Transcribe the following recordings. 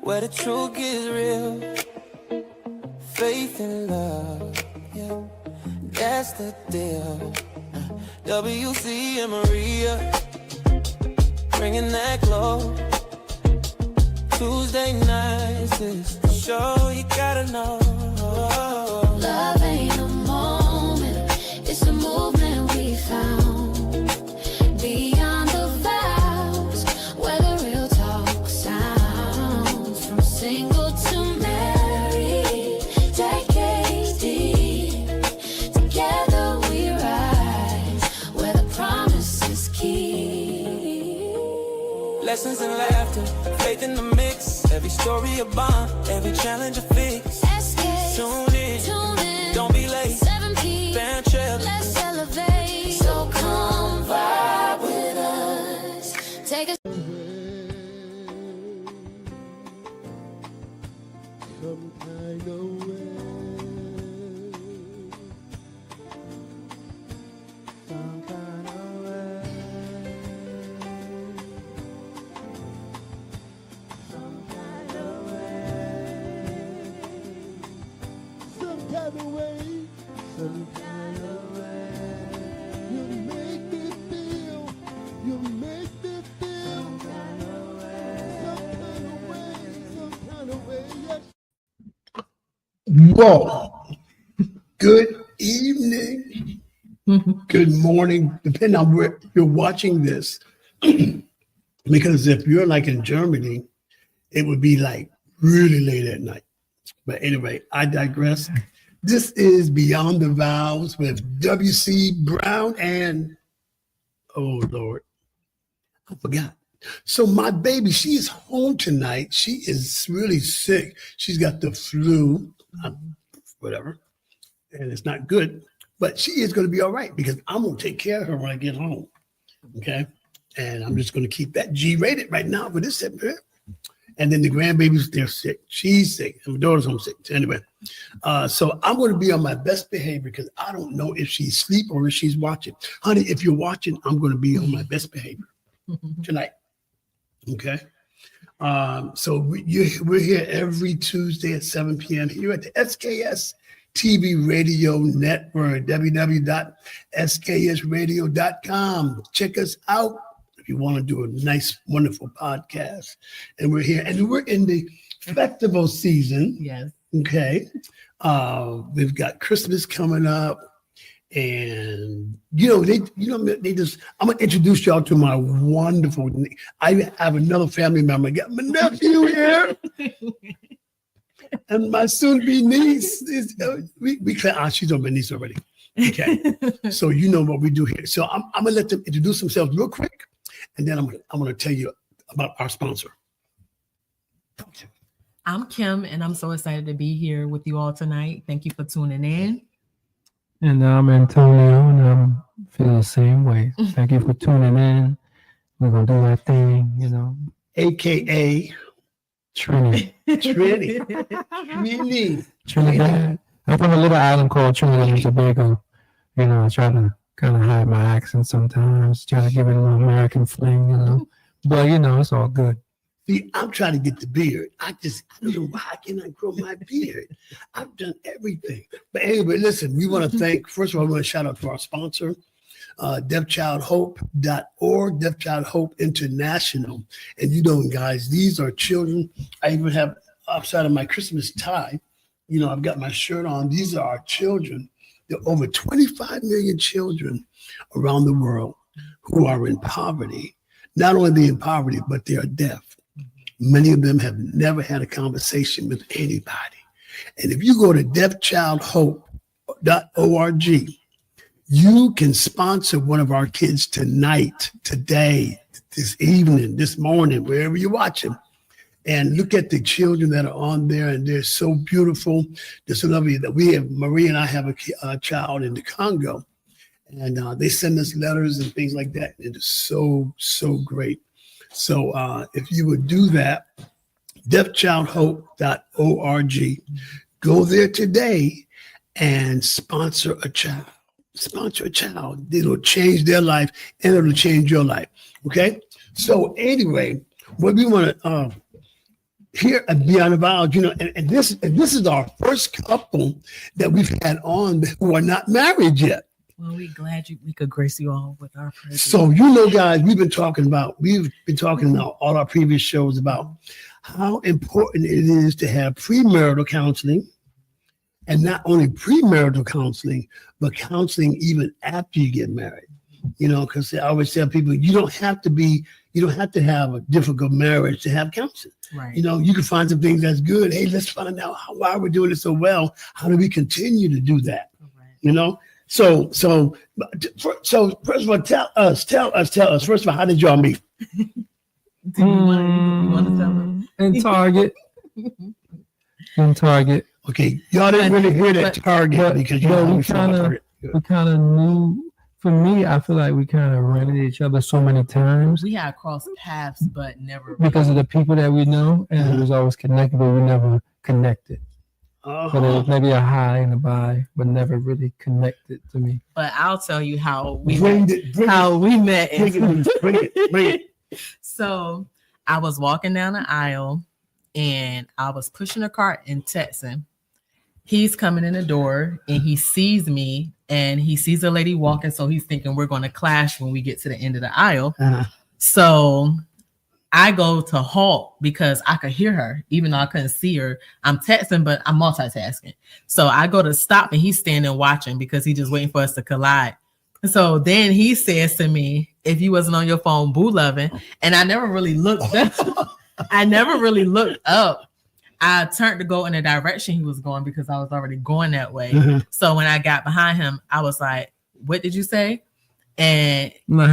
where the truth gets real. Faith and love, yeah, that's the deal. WC and Maria, bringing that glow. Tuesday nights is the show you gotta know. Love ain't a moment, it's a movement we found. Beyond the vows, where the real talk sounds. From single to married, decades deep. Together we rise, where the promise is key. Lessons in laughter, faith in the mix. Every story a bond, every challenge a fix. SKST, Tune in, don't be late. 7 p.m. Band check. Let's elevate. So come vibe with us. Take a some kind of way. Some kind of way. Some kind of way. Some kind of way. Some kind of way. You make me feel. You make me feel. Some kind of way. Some kind of way. Some kind of way. Yes. Whoa. Good evening. Good morning, depending on where you're watching this. Because if you're like in Germany, it would be like really late at night. But anyway, I digress. This is Beyond the Vows with W.C. Brown and, oh Lord, I forgot. So my baby, she is home tonight. She is really sick. She's got the flu, whatever, and it's not good. But she is going to be all right because I'm going to take care of her when I get home. Okay, and I'm just going to keep that G-rated right now for this segment. And then the grandbabies, they're sick. She's sick. And my daughter's homesick. Anyway, so I'm going to be on my best behavior because I don't know if she's asleep or if she's watching. Honey, if you're watching, I'm going to be on my best behavior tonight. Okay. So we're here every Tuesday at 7 p.m. here at the SKST Radio Network, www.sksradio.com. Check us out if you want to do a nice, wonderful podcast. And we're here, and we're in the festival season. Yes. Okay. We've got Christmas coming up. And they just, I'm gonna introduce y'all to my wonderful. I have another family member. I got my nephew here, and my soon-to-be niece. She's on my niece already. Okay, so you know what we do here. So I'm gonna let them introduce themselves real quick, and then I'm gonna tell you about our sponsor. I'm Kim, and I'm so excited to be here with you all tonight. Thank you for tuning in. And I'm Antonio, and I feel the same way. Thank you for tuning in. We're going to do our thing, A.K.A. Trinity. Trinidad. I'm from a little island called Trinidad and Tobago. I try to kind of hide my accent sometimes, try to give it a little American fling, But, it's all good. See, I'm trying to get the beard. I don't know why I cannot grow my beard. I've done everything. But anyway, listen, we want to thank, first of all, we want to shout out to our sponsor, deafchildhope.org, Deaf Child Hope International. And guys, these are children. I even have, outside of my Christmas tie, I've got my shirt on. These are our children. There are over 25 million children around the world who are in poverty. Not only are they in poverty, but they are deaf. Many of them have never had a conversation with anybody. And if you go to deafchildhope.org, you can sponsor one of our kids tonight, today, this evening, this morning, wherever you're watching. And look at the children that are on there, and they're so beautiful. They're so lovely that we have, Marie and I have a child in the Congo, and they send us letters and things like that. It is so, so great. So if you would do that, deafchildhope.org, go there today and sponsor a child. Sponsor a child. It'll change their life and it'll change your life. Okay? So anyway, what we want to here at Beyond the Vows, and this is our first couple that we've had on who are not married yet. Well, we're glad we could grace you all with our presence. So, guys, we've been talking about all our previous shows about how important it is to have premarital counseling, and not only premarital counseling, but counseling even after you get married. Because I always tell people, you don't have to have a difficult marriage to have counseling. Right. You can find some things that's good. Hey, let's find out why we're doing it so well. How do we continue to do that? Right. So first of all, tell us. First of all, how did y'all meet? Do you want to tell them? In Target. Okay, y'all didn't really hear that Target because we kind of knew. For me, I feel like we kind of ran into each other so many times. We had crossed paths, but never because of the people that we know, and it was always connected, but we never connected. But it was maybe a high and a bye, but never really connected to me. But I'll tell you how we met. Bring it. So I was walking down the aisle, and I was pushing a cart and texting. He's coming in the door, and he sees me, and he sees a lady walking, so he's thinking we're going to clash when we get to the end of the aisle. So I go to halt because I could hear her, even though I couldn't see her. I'm texting, but I'm multitasking. So I go to stop, and he's standing watching because he's just waiting for us to collide. So then he says to me, if you wasn't on your phone, boo loving. And I never really looked up. I turned to go in the direction he was going because I was already going that way. Mm-hmm. So when I got behind him, I was like, what did you say? And I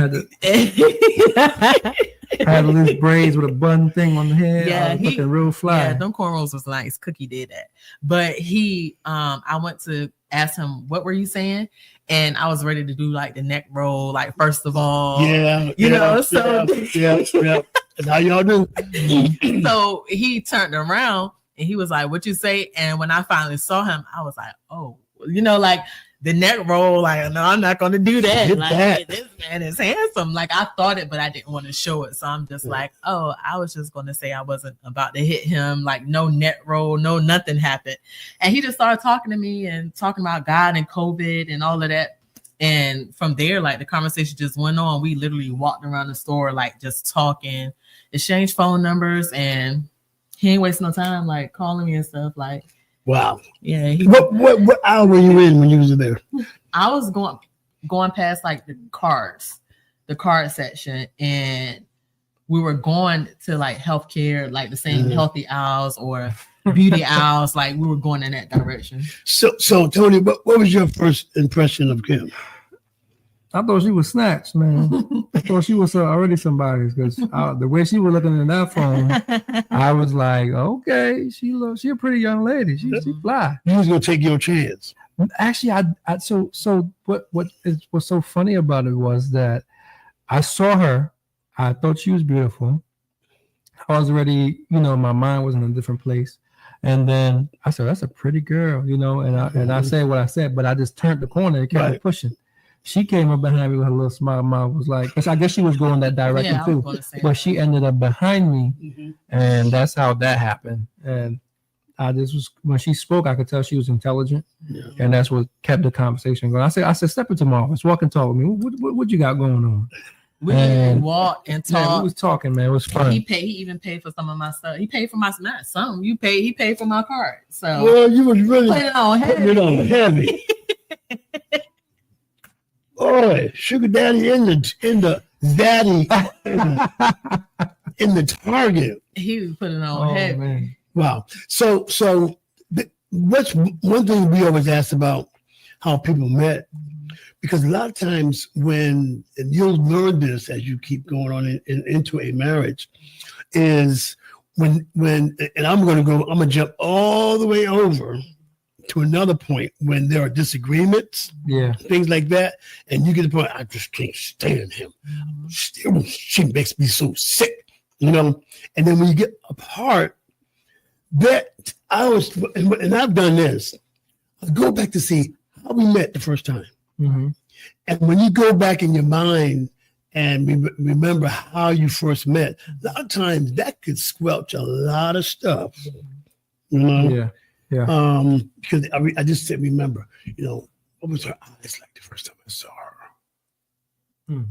had loose braids with a bun thing on the head. Yeah, looking real fly. Yeah, them cornrows was nice. Cookie did that. But I went to ask him, what were you saying? And I was ready to do like the neck roll, like first of all. Yeah. So That's how y'all do. So he turned around and he was like, what you say? And when I finally saw him, I was like, oh, like the neck roll, like, no, I'm not going to do that. Like, this man is handsome. Like, I thought it, but I didn't want to show it. So I'm just like, oh, I was just going to say I wasn't about to hit him. Like, no neck roll, no nothing happened. And he just started talking to me and talking about God and COVID and all of that. And from there, like, the conversation just went on. We literally walked around the store, like, just talking, exchanged phone numbers, and he ain't wasting no time, like, calling me and stuff. Like, wow. Yeah. What aisle were you in when you was there? I was going past like the card section, and we were going to like healthcare, like the same healthy aisles or beauty aisles. Like we were going in that direction. So Tony, what was your first impression of Kim? I thought she was snatched, man. I thought she was already somebody's because the way she was looking in that phone, I was like, okay, she a pretty young lady. She fly. You was gonna take your chance. Actually, what was so funny about it was that I saw her. I thought she was beautiful. I was already, my mind was in a different place. And then I said, that's a pretty girl, and I said what I said, but I just turned the corner and kept pushing. She came up behind me with her little smile. Mouth was like, I guess she was going that direction too. But she ended up behind me, and that's how that happened. And I just was when she spoke, I could tell she was intelligent, and that's what kept the conversation going. I said, step into my office, walk and talk with me. What you got going on? We didn't walk and talk. Yeah, we was talking, man. It was fun. He even paid for some of my stuff. He paid for my not some. He paid for my card. So well, you was really putting it on heavy. Boy, sugar daddy in the Target. He was putting it on heavy. Man. Wow. So what's one thing we always ask about how people met? Because a lot of times and you'll learn this as you keep going on into a marriage, is when and I'm gonna jump all the way over to another point when there are disagreements, things like that, and you get to the point, I just can't stand him. She makes me so sick, and then when you get apart, that and I've done this, I go back to see how we met the first time. Mm-hmm. And when you go back in your mind and remember how you first met. A lot of times that could squelch a lot of stuff. You know? Yeah. Because I just said, remember, you know, what was her eyes like the first time I saw her?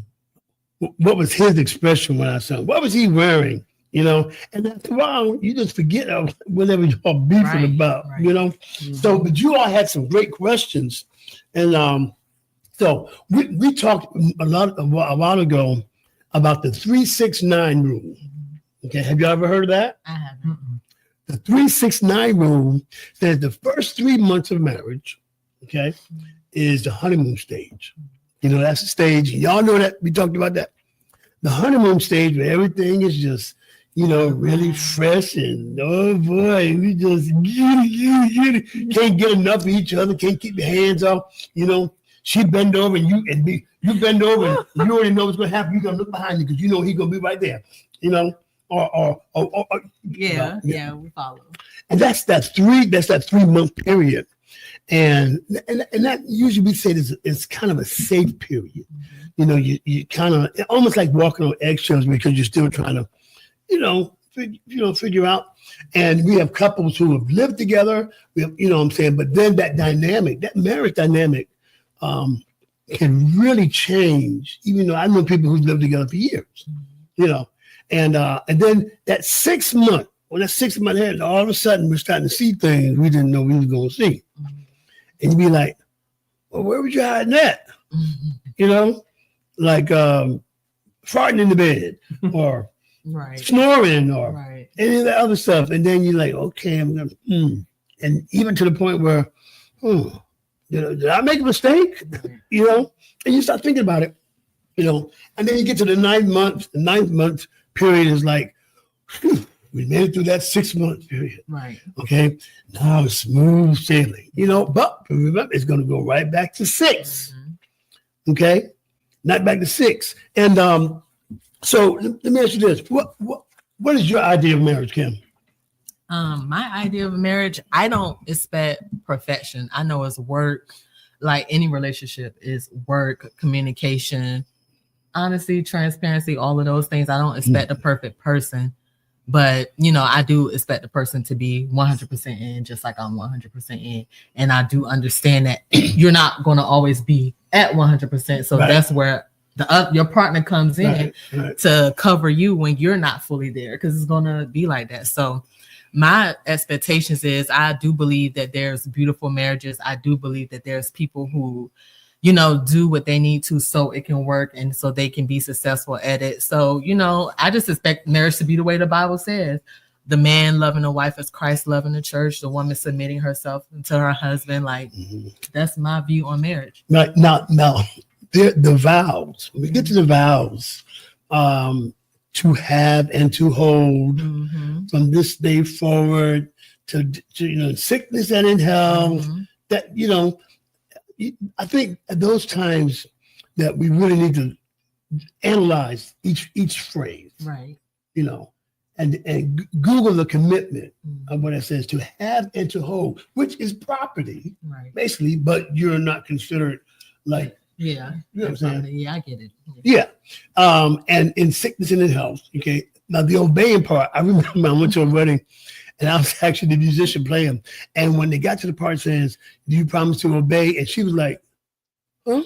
What was his expression when I saw him? What was he wearing? You know, and after a while, you just forget whatever you're beefing about, you know? So, but you all had some great questions. And so we talked a while ago about the 369 rule. Okay, have you ever heard of that? I haven't. The 369 rule says the first 3 months of marriage, okay, is the honeymoon stage. You know, that's the stage. Y'all know that. We talked about that. The honeymoon stage where everything is just, you know, really fresh and oh boy, we just get it. Can't get enough of each other, can't keep your hands off. You know, she bend over and you bend over and you already know what's gonna happen. You're gonna look behind you because you know he's gonna be right there, you know, or we follow. And that's that 3 month period. And that usually we say it's kind of a safe period. You know, you kind of almost like walking on eggshells because you're still trying to, figure out. And we have couples who have lived together. We have, you know what I'm saying? But then that marriage dynamic can really change, even though I know people who've lived together for years, you know. And then that 6 month, when that 6 month hit, all of a sudden we're starting to see things we didn't know we was going to see. And you'd be like, well, where was you hiding at? You know, like farting in the bed or snoring or any of that other stuff. And then you're like, okay, I'm going to, and even to the point where, did I make a mistake? You know, and you start thinking about it, you know, and then you get to the 9 months. The 9th month period is like, we made it through that 6 month period. Right. Okay. Now it's smooth sailing, you know, but remember, it's going to go right back to 6. Okay. Not back to 6. And so let me ask you this. What is your idea of marriage, Kim? My idea of marriage, I don't expect perfection. I know it's work. Like any relationship is work, communication, honesty, transparency, all of those things. I don't expect a perfect person. But, you know, I do expect the person to be 100% in, just like I'm 100% in. And I do understand that you're not going to always be at 100%. So that's where your partner comes in to cover you when you're not fully there, because it's going to be like that. So my expectations is I do believe that there's beautiful marriages. I do believe that there's people who, you know, do what they need to so it can work and so they can be successful at it. So, you know, I just expect marriage to be the way the Bible says. The man loving the wife as Christ loving the church, the woman submitting herself to her husband. Like, that's my view on marriage. Right. Now, the vows, when we get to the vows, to have and to hold from this day forward to you know, sickness and in health, that, you know, I think at those times that we really need to analyze each phrase, right? You know, and Google the commitment of what it says to have and to hold, which is property, right? Basically, but you're not considered like, you know what I'm saying? Yeah, I get it. Yeah, and in sickness and in health. Okay, now the obeying part. I remember I went to a wedding. And I was actually the musician playing. And when they got to the part says, do you promise to obey? And she was like, huh?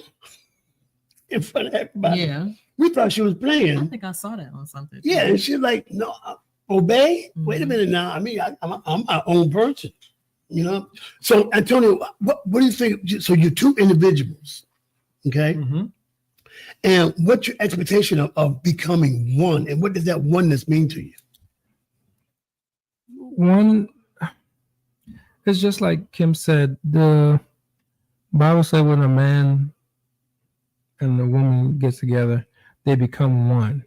In front of everybody. Yeah. We thought she was playing. I think I saw that on something. Yeah. And she's like, no, obey? Wait a minute now. I mean, I'm my own person, you know? So, Antonio, what do you think? So you're two individuals, okay? And what's your expectation of becoming one? And what does that oneness mean to you? One, it's just like Kim said, the Bible said when a man and a woman get together, they become one.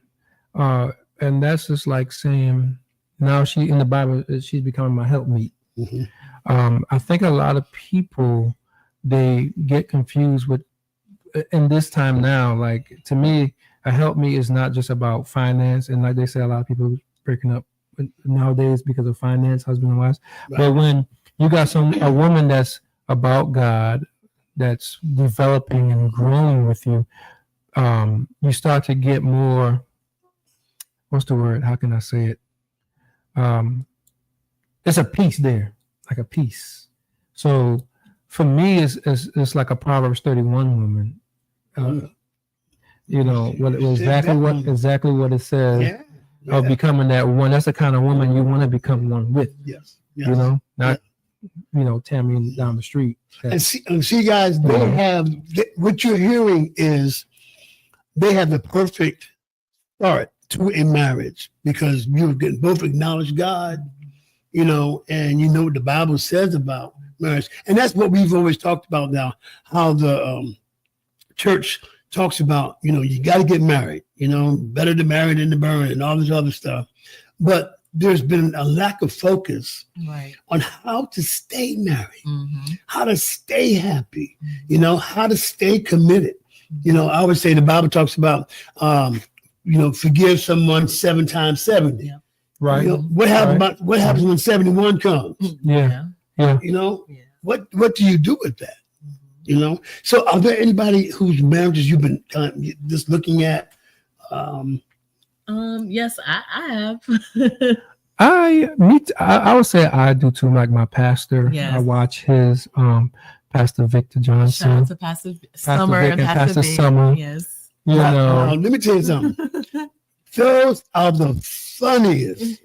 And that's just like saying, now in the Bible, she's becoming my helpmeet. I think a lot of people, they get confused with, in this time now, like to me, a helpmeet is not just about finance. And like they say, a lot of people breaking up nowadays because of finance, husband and wives. But when you got a woman that's about God, that's developing and growing with you, you start to get more, what's the word? How can I say it? There's a peace there, like a peace. So for me, it's like a Proverbs 31 woman. You know, exactly what it says of becoming that one. That's the kind of woman you want to become one with. Yes. You know, not Tammy down the street. And see, guys, they have what you're hearing is they have the perfect start to a marriage because you both acknowledge God, and you know what the Bible says about marriage, and that's what we've always talked about now. How the church talks about, you got to get married, better to marry than to burn and all this other stuff. But there's been a lack of focus on how to stay married, how to stay happy, how to stay committed. I always say the Bible talks about, forgive someone 7 times 70. Yeah. Right. What happens when 71 comes? Yeah. What do you do with that? So are there anybody whose marriages you've been just looking at? Yes, I have. I would say I do too. Like my pastor, I watch his Pastor Victor Johnson. Shout out to Pastor Summer and Pastor Summer. Yes. Let me tell you something. Those are the funniest.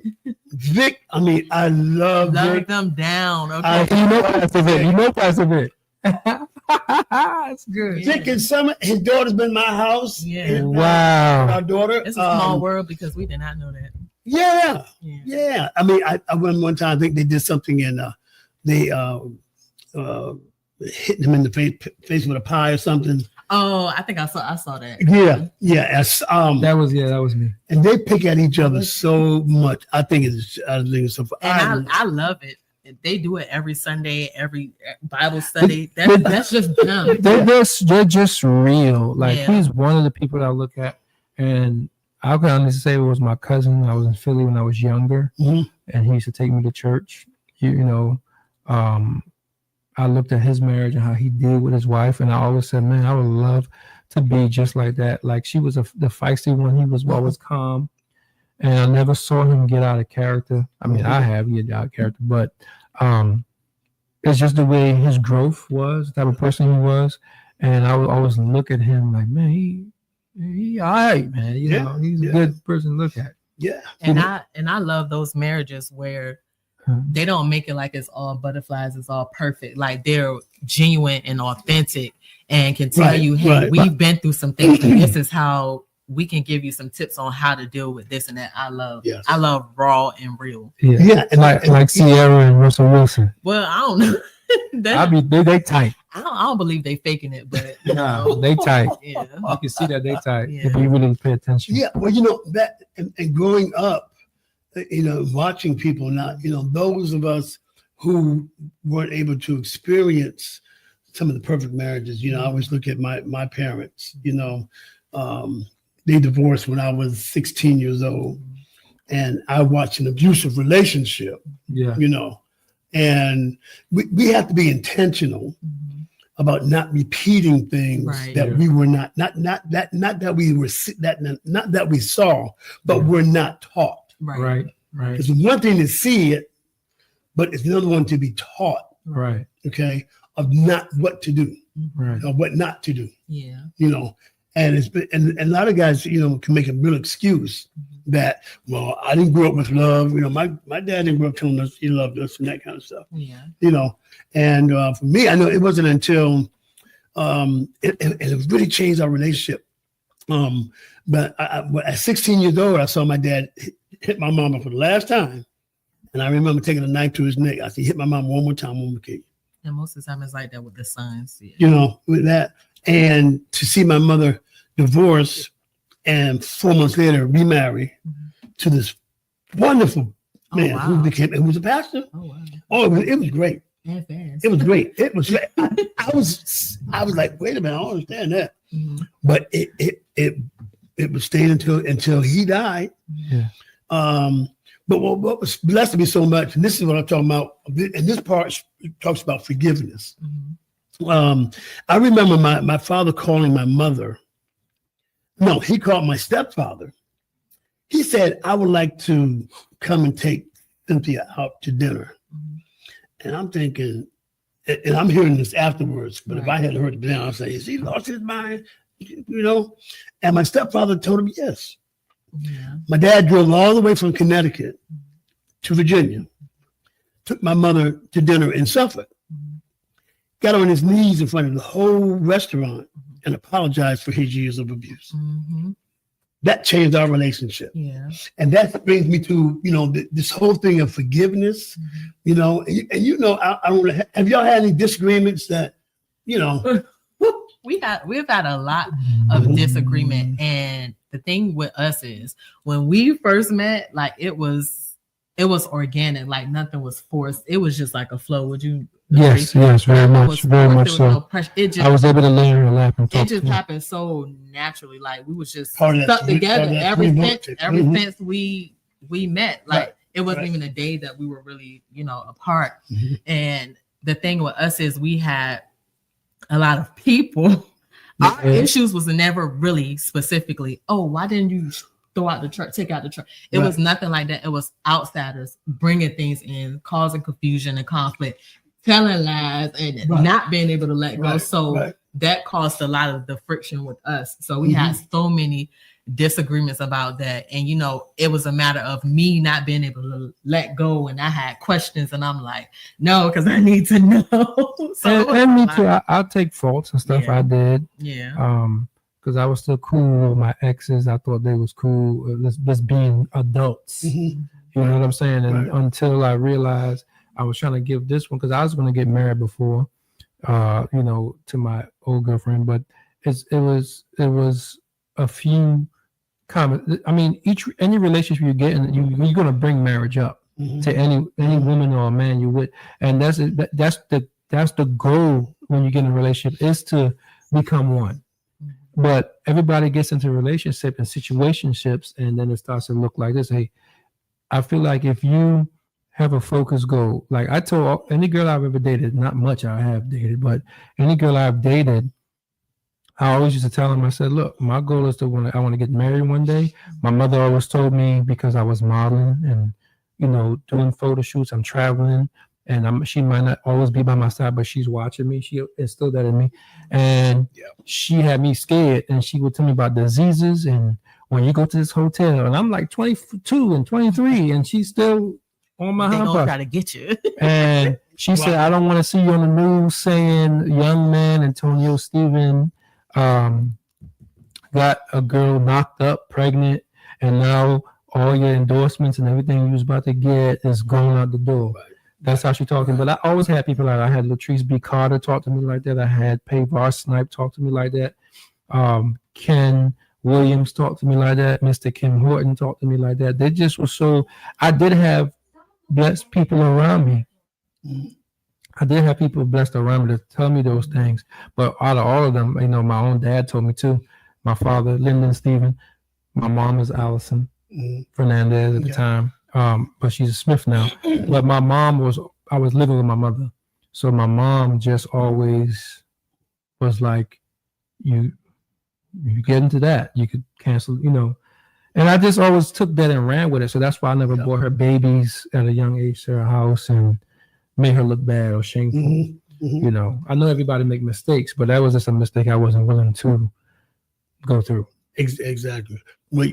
Vic, I love Vic. them down. Okay. Pastor Vic. That's good. Vic and Summer, his daughter's been in my house. Yeah. Wow. Our daughter. It's a small world because we did not know that. Yeah. I went one time. I think they did something and they hit him in the face with a pie or something. Oh, I think I saw that. Yeah. That was me. And they pick at each other so much. I think it's so fun. And I love it. They do it every Sunday, every Bible study. That's just them. They're just real. Like he's one of the people that I look at, and I can honestly say it was my cousin. I was in Philly when I was younger, and he used to take me to church. I looked at his marriage and how he did with his wife, and I always said, man, I would love to be just like that. Like she was the feisty one. He was always calm. And I never saw him get out of character. I have get out of character, but it's just the way his growth was, the type of person he was. And I would always look at him like, man, he all right, man. He's a good person to look at. Yeah. And I love those marriages where they don't make it like it's all butterflies, it's all perfect. Like they're genuine and authentic and can tell you, hey, we've been through some things and this is how we can give you some tips on how to deal with this and that. I love raw and real. Yeah. And like Sierra and Russell Wilson. Well, I don't know. They tight. I don't believe they faking it, but no, they tight. Yeah. You can see that they tight if you really pay attention. Yeah, well, that and growing up, watching people not, those of us who weren't able to experience some of the perfect marriages, I always look at my parents, they divorced when I was 16 years old, and I watched an abusive relationship. Yeah, and we have to be intentional about not repeating things that we were not that we saw, but we're not taught. Right. It's one thing to see it, but it's another one to be taught. Right. Okay, of not what to do, or what not to do. Yeah. And it's been, and a lot of guys, can make a real excuse that, well, I didn't grow up with love. My dad didn't grow up telling us he loved us and that kind of stuff. Yeah. And for me, I know it wasn't until it really changed our relationship. But at 16 years old, I saw my dad hit my mama for the last time. And I remember taking a knife to his neck. I said, hit my mom one more time, one more kick. And most of the time it's like that with the sons. Yeah. With that. And to see my mother divorce and 4 months later remarry to this wonderful man who was a pastor. Oh, wow. Oh, it was great. It was great. It was. I was like, wait a minute, I don't understand that. Mm-hmm. But it was staying until he died. Yeah. But what was blessed me so much, and this is what I'm talking about, and this part talks about forgiveness. Mm-hmm. I remember my father calling my mother No, he called my stepfather. He said, I would like to come and take Cynthia out to dinner. And I'm thinking, and I'm hearing this afterwards, but if I had heard it then, I'd say, is he lost his mind? And my stepfather told him yes. Yeah. My dad drove all the way from Connecticut to Virginia, took my mother to dinner in Suffolk, got on his knees in front of the whole restaurant and apologized for his years of abuse. That changed our relationship. Yeah. And that brings me to, this whole thing of forgiveness, and I don't have y'all had any disagreements that, We've had a lot of disagreement. And the thing with us is when we first met, like it was organic, like nothing was forced. It was just like a flow. Would you? Yes, very much so. No, I was able to lay her and laugh and talk. It just happened so naturally. Like we was just stuck together ever since we met. Like it wasn't even a day that we were really, apart. And the thing with us is we had a lot of people. Our issues was never really specifically, why didn't you take out the truck? It was nothing like that. It was outsiders bringing things in, causing confusion and conflict, telling lies, and not being able to let go. So that caused a lot of the friction with us. So we had so many disagreements about that. And, it was a matter of me not being able to let go. And I had questions and I'm like, no, because I need to know. and me too. I'll take faults and stuff I did. Yeah. Because I was still cool with my exes. I thought they was cool. Let's being adults. You know what I'm saying? And until I realized I was trying to give this one, because I was going to get married before, to my old girlfriend, but it was a few comments. I mean, any relationship you get in, you're going to bring marriage up to any woman or a man you with, and that's the goal when you get in a relationship, is to become one. But everybody gets into a relationship and situationships, and then it starts to look like this. Hey, I feel like if you have a focused goal, like I told any girl I've ever dated, not much I have dated, but any girl I've dated, I always used to tell them, I said, look, my goal is I want to get married one day. My mother always told me, because I was modeling and, doing photo shoots, I'm traveling, and she might not always be by my side, but she's watching me. She instilled that in me. And she had me scared, and she would tell me about diseases. And when you go to this hotel, and I'm like 22 and 23, and she's still on my hump. They gonna try to get you. And she said, I don't want to see you on the news saying young man Antonio Stephen got a girl knocked up, pregnant, and now all your endorsements and everything you was about to get is going out the door. That's how she talking. But I always had people like, I had Latrice B. Carter talk to me like that. I had Pavar Snipe talk to me like that. Ken Williams talk to me like that. Mr. Kim Horton talk to me like that. They just were so, I did have blessed people around me. I did have people blessed around me to tell me those things. But out of all of them, my own dad told me too. My father, Lyndon Stephen. My mom is Allison Fernandez at the time. But she's a Smith now. But my mom I was living with my mother. So my mom just always was like, you get into that, you could cancel, And I just always took that and ran with it. So that's why I never brought her babies at a young age to her house and made her look bad or shameful. I know everybody make mistakes, but that was just a mistake I wasn't willing to go through. Exactly. Well,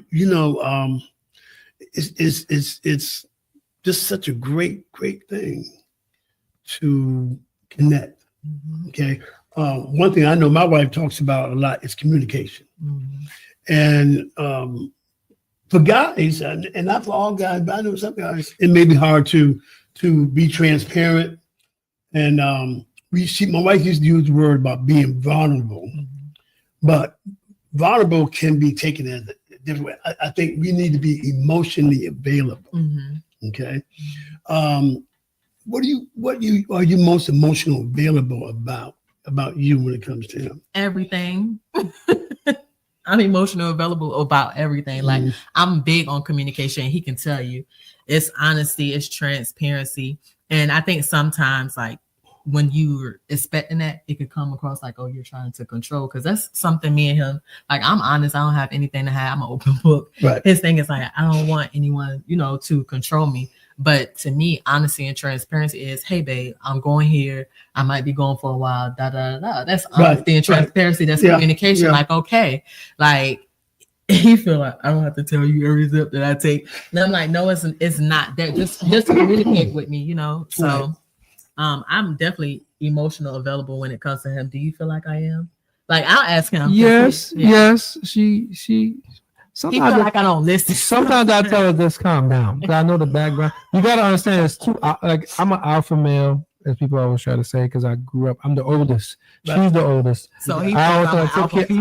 it's just such a great thing to connect. Okay. One thing I know my wife talks about a lot is communication. And for guys, and not for all guys, but I know some guys, it may be hard to be transparent. And my wife used to use the word about being vulnerable, but vulnerable can be taken as a different way. I think we need to be emotionally available. Okay. What are you most emotional available about you when it comes to him? Everything. I'm emotional available about everything. Like I'm big on communication. He can tell you it's honesty, it's transparency. And I think sometimes like when you're expecting that, it could come across like, oh, you're trying to control. Because that's something me and him, like, I'm honest. I don't have anything to hide. I'm an open book. Right. His thing is like, I don't want anyone, to control me. But to me, honesty and transparency is, hey, babe, I'm going here. I might be going for a while. Da da da. That's honesty and transparency. That's communication. Yeah. Like, okay, like, he feel like I don't have to tell you every zip that I take. And I'm like, no, it's not that. Just communicate with me, So, Right. I'm definitely emotional available when it comes to him. Do you feel like I am? Like, I'll ask him. Yes. She. He Sometimes feel like I don't listen. Sometimes I tell her, just calm down. Because I know the background. You got to understand, it's too, like, I'm an alpha male, as people always try to say, because I grew up, I'm the oldest. She's the oldest. So I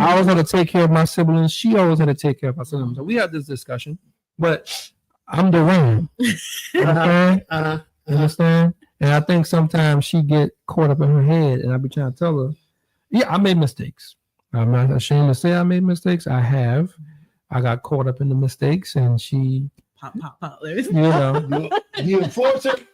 always had to take care of my siblings. She always had to take care of my siblings. So we had this discussion, but I'm the one. You understand? And I think sometimes she get caught up in her head, and I be trying to tell her, yeah, I made mistakes. I'm not ashamed to say I made mistakes. I have. I got caught up in the mistakes, and she, pop. You enforce it.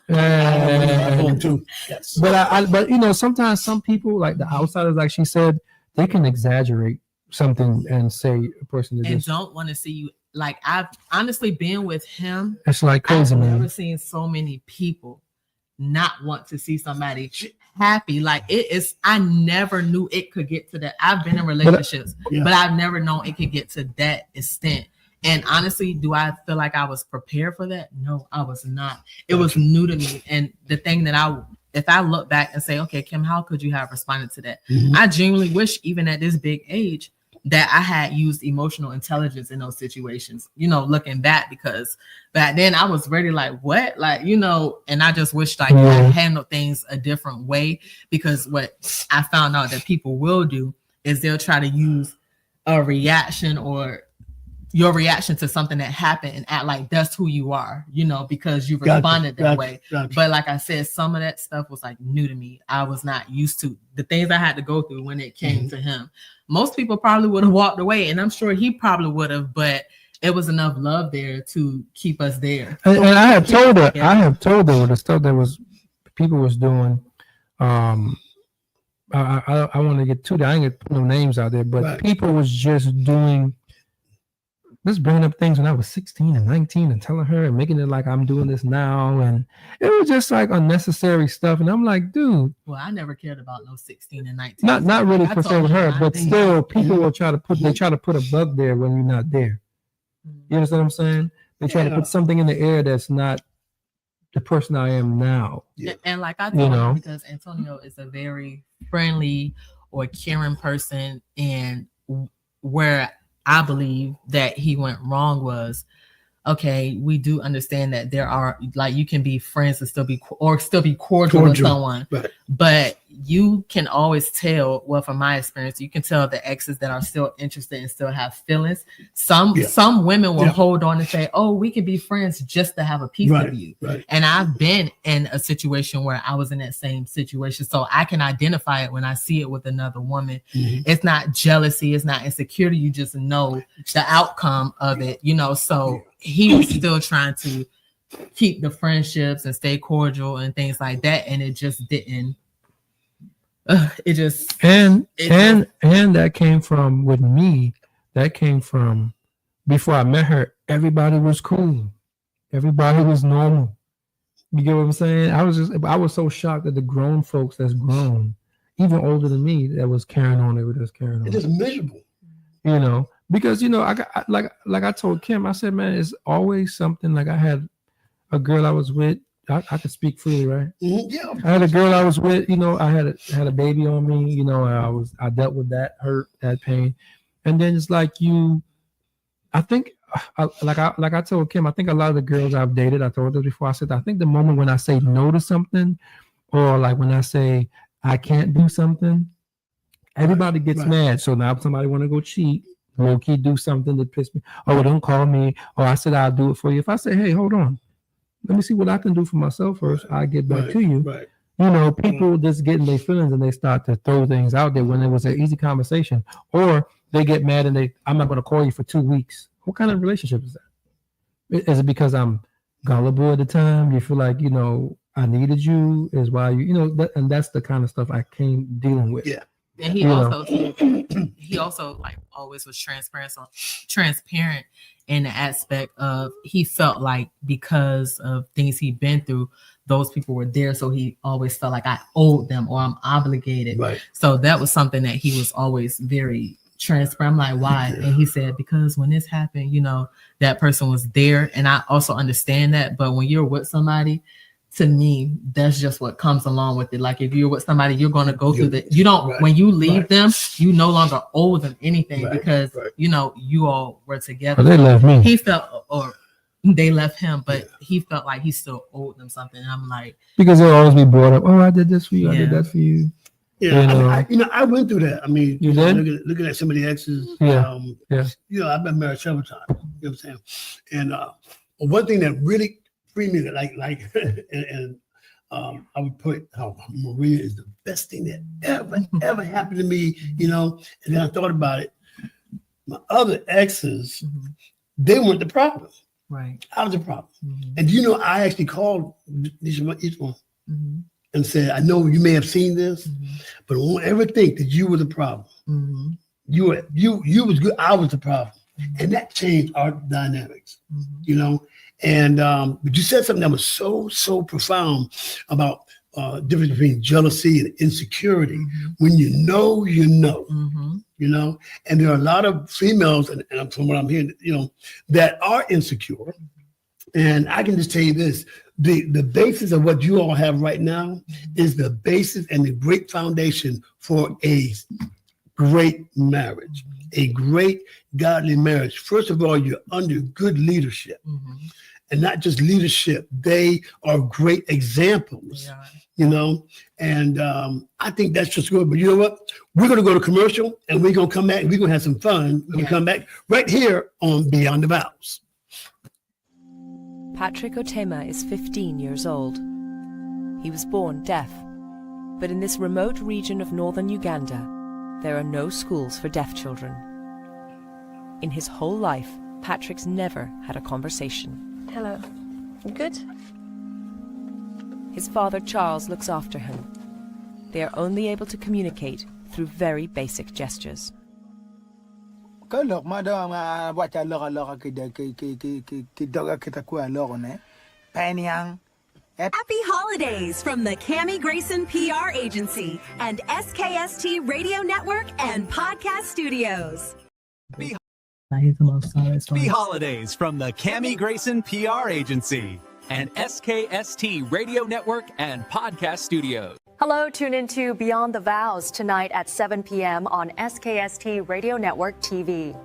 And, Yes. but sometimes some people, like the outsiders, like she said, they can exaggerate something and say a person is And just, don't want to see you. Like, I've honestly been with him. it's like crazy, I've man. never seen so many people not want to see somebody happy. Like, it is, I never knew it could get to that. I've been in relationships, but I've never known it could get to that extent. And honestly, do I feel like I was prepared for that? No, I was not. It was new to me. And the thing that if I look back and say, okay, Kim, how could you have responded to that? Mhm. I genuinely wish, even at this big age, that I had used emotional intelligence in those situations, looking back, because back then I was ready, like, what? Like, and I just wish like I handled things a different way, because what I found out that people will do is they'll try to use a reaction or your reaction to something that happened and act like that's who you are, because you responded that way. Gotcha. But like I said, some of that stuff was like new to me. I was not used to the things I had to go through when it came to him. Most people probably would have walked away, and I'm sure he probably would have, but it was enough love there to keep us there. And I have told her the stuff that was people was doing. I want to get to that. I ain't gonna put no names out there, but people was just bringing up things when I was 16 and 19 and telling her and making it like I'm doing this now. And it was just like unnecessary stuff. And I'm like, dude. Well, I never cared about no 16 and 19. Not really per se with her, but still people will try to put a bug there when you're not there. You understand what I'm saying? They try to put something in the air that's not the person I am now. And like I told you, because Antonio is a very friendly or caring person, and where I believe that he went wrong was, okay, we do understand that there are, like, you can be friends and still be cordial with someone, but you can always tell, well, from my experience, you can tell the exes that are still interested and still have feelings. Some women will hold on and say, oh, we can be friends just to have a piece of you. And I've been in a situation where I was in that same situation, so I can identify it when I see it with another woman. It's not jealousy, it's not insecurity, you just know the outcome of it, so he was still trying to keep the friendships and stay cordial and things like that, and it just didn't. And that came from, with me, that came from before I met her. Everybody was cool, everybody was normal. You get what I'm saying? I was so shocked at the grown folks that's grown, even older than me, that was carrying on. They were just carrying on. It is miserable, because I got like I told Kim, I said, man, it's always something. Like I had a girl I was with. I could speak freely, right? Yeah. I had a girl I was with. I had a baby on me. I dealt with that hurt, that pain, and then it's like I think, like I told Kim, I think a lot of the girls I've dated, I told her before, I said, I think the moment when I say no to something, or like when I say I can't do something, everybody gets mad. So now somebody want to go cheat, low-key do something that piss me. Oh, don't call me. Or I said, I'll do it for you. If I say, hey, hold on, let me see what I can do for myself first, I get back to you. People just get in their feelings and they start to throw things out there when it was an easy conversation. Or they get mad and I'm not going to call you for 2 weeks. What kind of relationship is that? Is it because I'm gullible at the time? You feel like, I needed you, is why and that's the kind of stuff I came dealing with. Yeah. And he also like always was transparent in the aspect of he felt like because of things he'd been through, those people were there. So he always felt like I owed them or I'm obligated. Right. So that was something that he was always very transparent. I'm like, why? Yeah. And he said, because when this happened, that person was there. And I also understand that. But when you're with somebody, to me, that's just what comes along with it. Like if you're with somebody, you're going to go through that. You don't, when you leave them, you no longer owe them anything because, you all were together. Well, they left me. He felt, or they left him, but he felt like he still owed them something. And I'm like, because they'll always be brought up. Oh, I did this for you. I did that for you. Yeah, I went through that. I mean, you did? Looking at some of the exes. I've been married several times. You know what I'm saying? And one thing that really freed me, and I would put how Maria is the best thing that ever happened to me. And then I thought about it. My other exes, they weren't the problem. Right. I was the problem. And I actually called each one. And said, I know you may have seen this, but don't ever think that you were the problem. You was good. I was the problem, and that changed our dynamics. And but you said something that was so profound about difference between jealousy and insecurity. When you know, and there are a lot of females, and from what I'm hearing, that are insecure. And I can just tell you this. The basis of what you all have right now is the basis and the great foundation for a great marriage, a great godly marriage. First of all, you're under good leadership, and not just leadership. They are great examples, and I think that's just good. But you know what? We're going to go to commercial, and we're going to come back, and we're going to have some fun when we come back right here on Beyond the Vows. Patrick Otema is 15 years old. He was born deaf, but in this remote region of northern Uganda, there are no schools for deaf children. In his whole life, Patrick's never had a conversation. Hello. You good? His father, Charles, looks after him. They are only able to communicate through very basic gestures. Happy holidays from the Cammie Grayson PR Agency and SKST Radio Network and Podcast Studios. Happy holidays from the Cammie Grayson PR Agency and SKST Radio Network and Podcast Studios. Hello, tune into Beyond the Vows tonight at 7 p.m. on SKST Radio Network TV.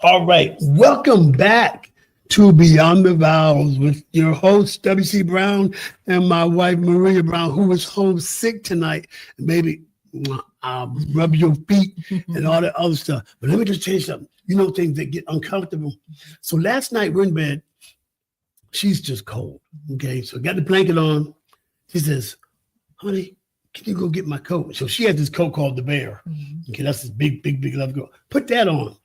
All right, welcome back to Beyond the Vows with your host, W.C. Brown, and my wife, Maria Brown, who is homesick tonight. Maybe rub your feet and all that other stuff. But let me just tell you something. Things that get uncomfortable. So last night we're in bed. She's just cold, okay? So I got the blanket on. She says, honey, can you go get my coat? So she has this coat called the Bear. Okay, that's this big love coat. Put that on.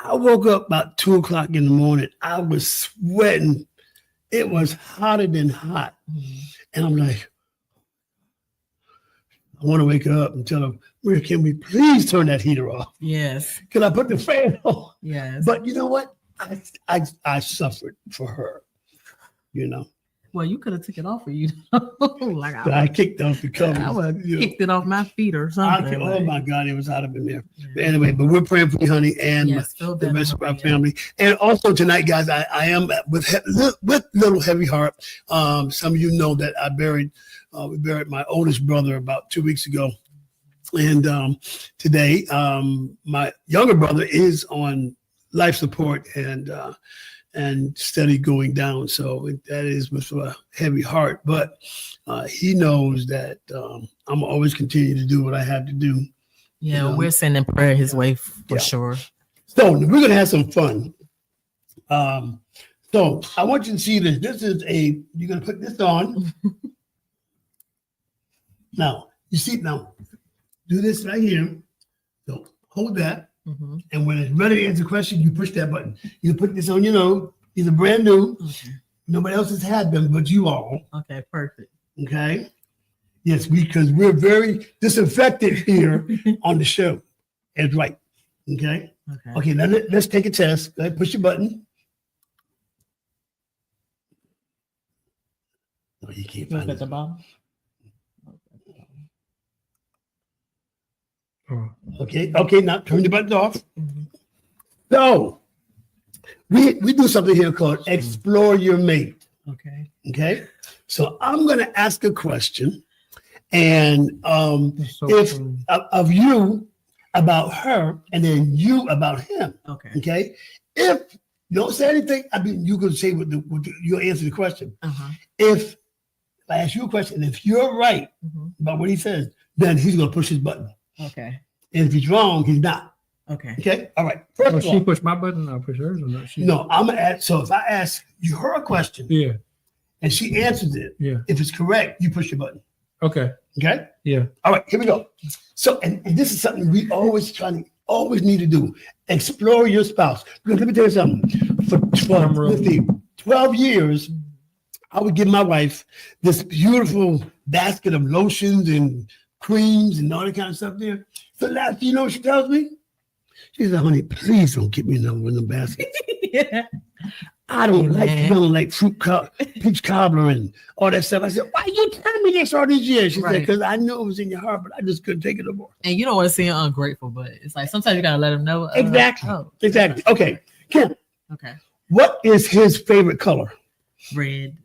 I woke up about 2 o'clock in the morning. I was sweating. It was hotter than hot. And I'm like, I want to wake her up and tell her, Maria, can we please turn that heater off? Yes. Can I put the fan on? Yes. But you know what? I suffered for her, Well, you could have took it off for you. Like I kicked off the cover. I would have kicked it off my feet or something. Oh my God, it was hot up in there. Yeah. But anyway, but we're praying for you, honey, and the rest of our family. And also tonight, guys, I am with little heavy heart. Some of you know that we buried my oldest brother about 2 weeks ago. And today, my younger brother is on life support and steady going down. So that is with a heavy heart. But he knows that I'm always continue to do what I have to do. Yeah, we're sending prayer his way for sure. So we're going to have some fun. So I want you to see this. This is you're going to put this on. Now, you see, do this right here. So hold that. Mm-hmm. And when it's ready to answer the question, you push that button. You put this on your nose. These are brand new. Okay. Nobody else has had them but you all. Okay, perfect. Okay. Yes, because we're very disinfected here on the show. That's right. Okay. Okay, now let's take a test. Go ahead, push your button. No, you can't find it. At the bottom. Okay, now turn the buttons off. Mm-hmm. So we do something here called Explore Your Mate. Okay. So I'm going to ask a question, and of you about her, and then you about him. Okay. If you don't say anything, I mean, you can say you'll answer the question. If I ask you a question, and if you're right about what he says, then he's going to push his button. Okay. And if he's wrong, he's not. Okay. All right. First of all, she pushed my button, I'll push hers, or not? No, I'm gonna ask. So if I ask you her a question, and she answers it, if it's correct, you push your button. Okay. Yeah. All right. Here we go. So, and this is something we always need to do. Explore your spouse. Because let me tell you something. For 12 years, I would give my wife this beautiful basket of lotions and creams and all that kind of stuff there. So last, you know what she tells me? She said, honey, please don't get me another one of them baskets. I don't like smelling like peach cobbler and all that stuff. I said, why you telling me this all these years? She said, because I knew it was in your heart, but I just couldn't take it no more. And you don't want to seem ungrateful, but it's like sometimes you got to let them know. Exactly. Okay. Kim. Okay. What is his favorite color? Red.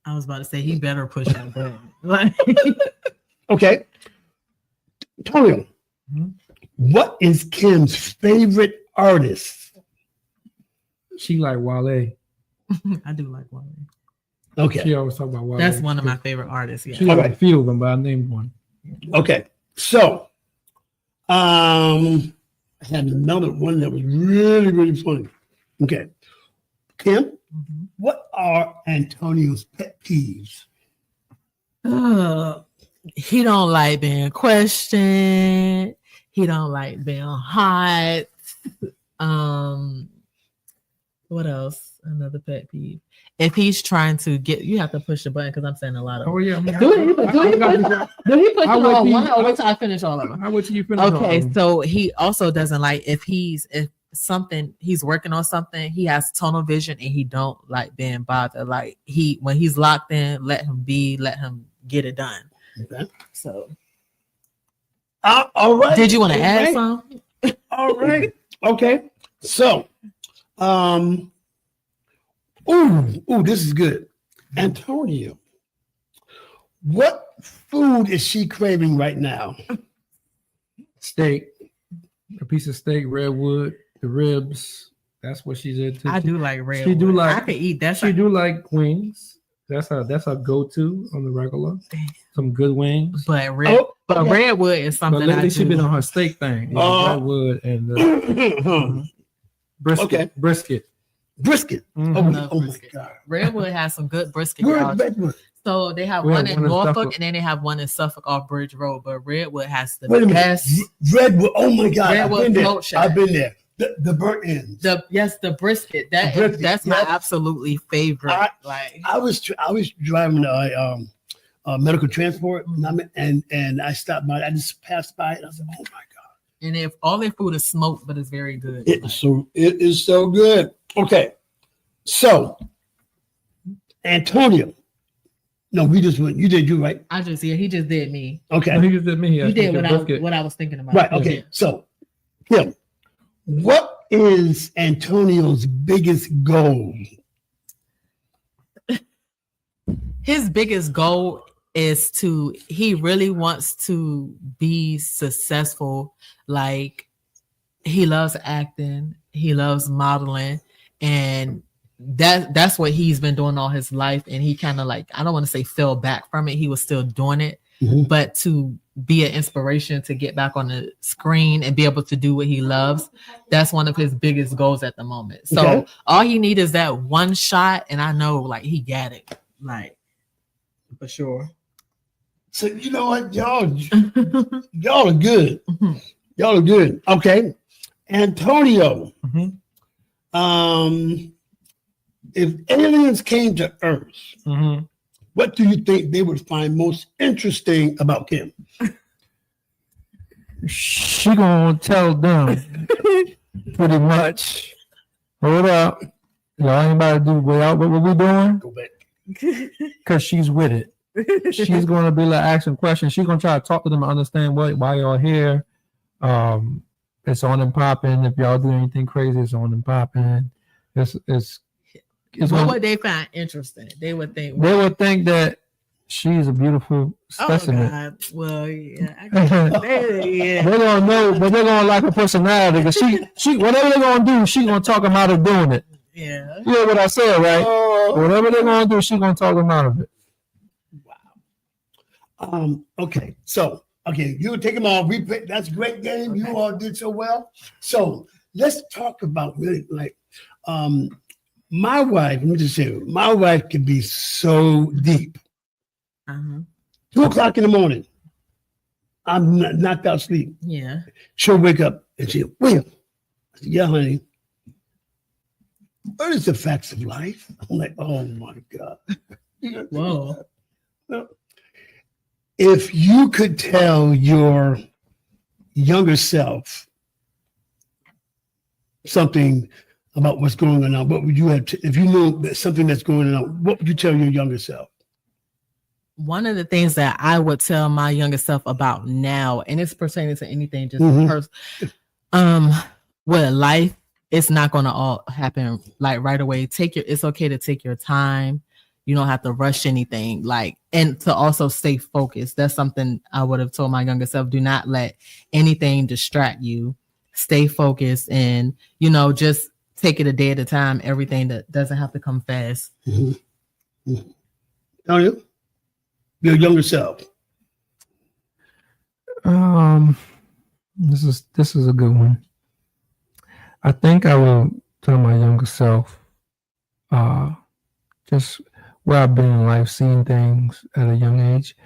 I was about to say he better push that button. Okay. Antonio, what is Kim's favorite artist? She like Wale. I do like Wale. Okay. She always talk about Wale. That's one of my favorite artists. Yeah. She like a few of them, but I named one. Okay. So, I had another one that was really, really funny. Okay. Kim, what are Antonio's pet peeves? He don't like being questioned. He don't like being hot. What else? Another pet peeve. If he's trying to get, you have to push the button because I'm saying a lot of. Oh yeah. Do he push it all one or wait till I finish all of them? How would you finish? Okay, so he also doesn't like if he's working on something, he has tunnel vision and he don't like being bothered. Like when he's locked in, let him get it done. Okay. So all right. Did you want to add something? All right. Okay. So this is good. Antonio, what food is she craving right now? Steak. A piece of steak, redwood, the ribs. That's what she's into. I do like redwood. She do like. I could eat that. She do like wings. That's her go-to on the regular. Some good wings. But redwood is something. But lately she's been on her steak thing. Redwood and brisket. Brisket. Mm-hmm. Oh my God. Redwood has some good brisket. Redwood? So they have one in Norfolk and then they have one in Suffolk off Bridge Road. But Redwood has the best. Redwood. Oh my God. Redwood I've been there. The burnt ends. The brisket. That's my absolutely favorite. I was driving medical transport and I stopped by. I just passed by it. I was like, oh my God. And if all their food is smoked, but it's very good. It is so good. Okay. So, Antonio. No, we just went. You did you right. He just did me. Okay. He just did me. You did what I was thinking about. Right. Okay. So, Kim, what is Antonio's biggest goal? His biggest goal is he really wants to be successful. Like, he loves acting, he loves modeling, and that's what he's been doing all his life. And he kind of, like, I don't want to say fell back from it. He was still doing it, but to be an inspiration to get back on the screen and be able to do what he loves, that's one of his biggest goals at the moment. So all he needs is that one shot, and I know, like, he got it, like, for sure. So you know what, y'all are good. Y'all are good. Okay, Antonio. If aliens came to Earth, what do you think they would find most interesting about Kim? She gonna tell them pretty much. Hold up, y'all ain't about to do what we doing? Go back. Because she's with it. She's gonna be like asking questions. She's gonna try to talk to them and understand why y'all here. It's on and popping. If y'all do anything crazy, it's on and popping. What would they find interesting? They would think that she's a beautiful specimen. Oh God. Well, yeah. They're gonna know, but they're gonna like her personality. Because she whatever they're gonna do, she's gonna talk them out of doing it. Yeah. You know what I said, right? Whatever they're gonna do, she's gonna talk them out of it. Wow. Okay. So, you take them all. That's a great game. You all did so well. So let's talk about really like my wife. Let me just say, my wife can be so deep. 2:00 in the morning, I'm knocked out sleep. Yeah. She'll wake up and she'll, William. I said, yeah, honey. What is the facts of life? I'm like, oh my God. Whoa. If you could tell your younger self something about what's going on, what would you have? If you knew that something that's going on, what would you tell your younger self? One of the things that I would tell my younger self about now, and it's pertaining to anything, just with life, it's not going to all happen like right away. It's okay to take your time. You don't have to rush anything, like, and to also stay focused. That's something I would have told my younger self. Do not let anything distract you. Stay focused and, just take it a day at a time. Everything that doesn't have to come fast. Tell you, your younger self. This is a good one. I think I will tell my younger self, just where I've been in life, seeing things at a young age.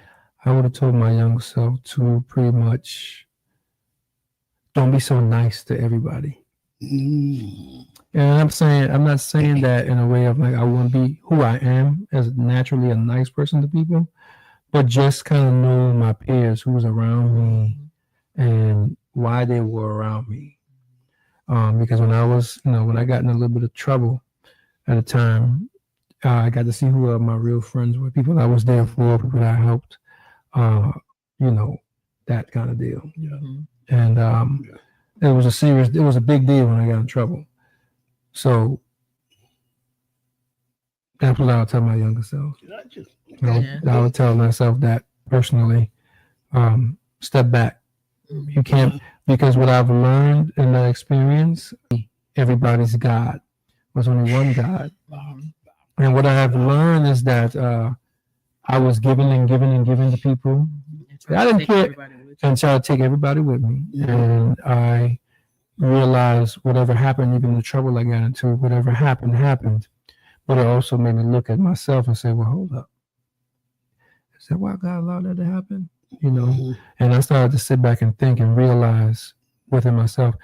I would have told my younger self to pretty much don't be so nice to everybody. And I'm not saying that in a way of like I want to be who I am as naturally a nice person to people, but just kind of know my peers, who was around me and why they were around me. Because when I got in a little bit of trouble at a time, I got to see who my real friends were, people I was there for, people that I helped, that kind of deal. And it was a big deal when I got in trouble. So that's what I would tell my younger self. I would tell myself that personally, step back. You can't, because what I've learned in that experience, everybody's God. There's only one God. And what I have learned is that I was giving and giving and giving to people. I didn't care and try to take everybody with me. And I realized whatever happened, even the trouble I got into, whatever happened. But it also made me look at myself and say, well, hold up. Is that why God allowed that to happen? And I started to sit back and think and realize within myself,